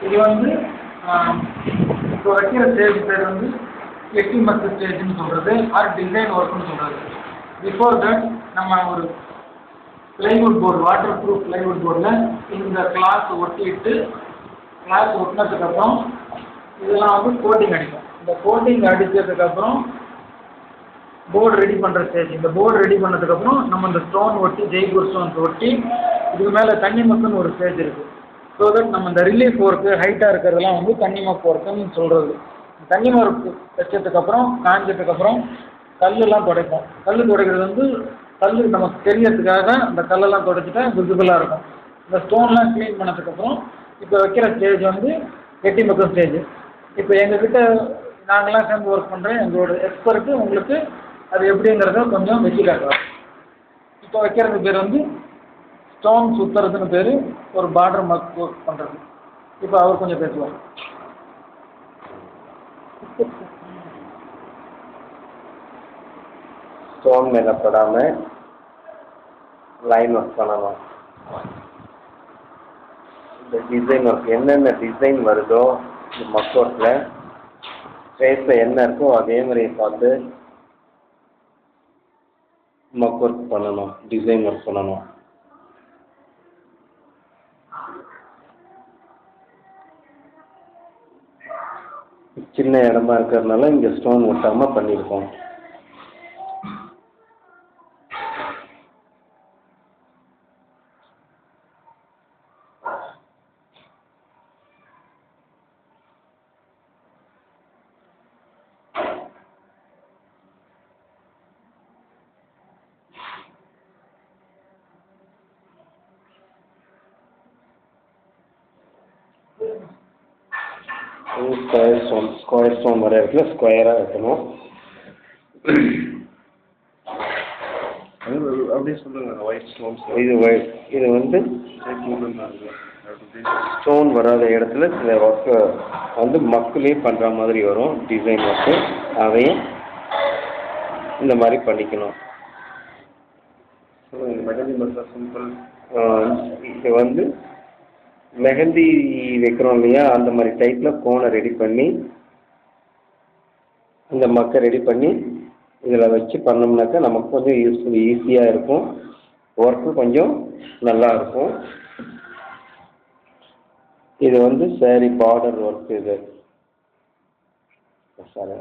இது வந்து இப்போ வைக்கிற ஸ்டேஜ் பேர் வந்து எஸ்டிமஸ் ஸ்டேஜ்னு சொல்கிறது ஆர் டிசைன் ஒர்க்னு சொல்கிறது. பிஃபோர் தட் நம்ம ஒரு plywood board water proof plywood போர்டில் இந்த கிளாஸ் ஒட்டிட்டு கிளாஸ் ஒட்டினதுக்கப்புறம் இதெல்லாம் வந்து கோட்டிங் அடிக்கும். இந்த கோட்டிங் அடித்ததுக்கப்புறம் போர்டு ரெடி பண்ணுற ஸ்டேஜ். இந்த போர்டு ரெடி பண்ணதுக்கப்புறம் நம்ம இந்த ஸ்டோன் ஒட்டி ஜெய்ப்பூர் ஸ்டோன்ஸ் ஒட்டி இதுக்கு மேலே தண்ணி மக்குன்னு ஒரு ஸ்டேஜ் இருக்குது. ஸோ தட் நம்ம இந்த ரிலீஃப் ஒர்க்கு ஹைட்டாக இருக்கிறதெல்லாம் வந்து தண்ணி மக்கு ஒர்க்குன்னு சொல்கிறது. தண்ணி மக்கு வச்சதுக்கப்புறம் காஞ்சதுக்கப்புறம் கல்லெல்லாம் துடைப்போம். கல் துடைக்கிறது வந்து கல் நமக்கு தெரியறதுக்காக அந்த கல்லெல்லாம் துடைச்சிட்டா விசிபிளாக இருக்கும். இந்த ஸ்டோன்லாம் க்ளீன் பண்ணதுக்கப்புறம் இப்போ வைக்கிற ஸ்டேஜ் வந்து எட்டி மக்கு ஸ்டேஜ். இப்போ எங்ககிட்ட நாங்களாம் சேர்ந்து ஒர்க் பண்ணுறேன். எங்களோட எக்ஸ்பர்ட்டு உங்களுக்கு அது எப்படிங்கிறத கொஞ்சம் வச்சு காட்டுறோம். இப்போ வைக்கிறது பேர் வந்து ஸ்டோன் சுற்றுறதுன்னு பேர், ஒரு பார்டர் மார்க் ஒர்க் பண்ணுறது. இப்போ அவர் கொஞ்சம் பேசுவார். ஸ்டோன் மேலே படாமல் லைன் ஒர்க் பண்ணணும். இந்த டிசைன் ஒர்க் என்னென்ன டிசைன் வருதோ இந்த மக் ஒர்க்கில் ஃபேஸில் என்ன இருக்கோ அதே மாதிரி பார்த்து மக் ஒர்க் பண்ணணும், டிசைன் ஒர்க் பண்ணணும். சின்ன இடமா இருக்கிறதுனால இங்கே ஸ்டோன் ஒட்டாமல் பண்ணியிருக்கோம். ஸ்கொயர் ஸ்டோன் வர இடத்துல ஸ்கொயராக இருக்கணும். அப்படியே சொல்லுங்கள். ஒயிட் ஸ்டோன்ஸ் இது வந்து ஸ்டோன் வராத இடத்துல சில ஒர்க்கு வந்து மக்குலேயே பண்ணுற மாதிரி வரும் டிசைன் ஒர்க்கு. அதையும் இந்த மாதிரி பண்ணிக்கணும். மெஹந்தி மட்டும் சிம்பிள். இது வந்து மெஹந்தி வைக்கிறோம் இல்லையா, அந்த மாதிரி டைப்பில் கோனை ரெடி பண்ணி இந்த மக்கை ரெடி பண்ணி இதில் வச்சு பண்ணோம்னாக்கா நமக்கு கொஞ்சம் ஈஸியாக இருக்கும். ஒர்க்கு கொஞ்சம் நல்லா இருக்கும். இது வந்து சாரி பார்டர் ஒர்க். இது சாரி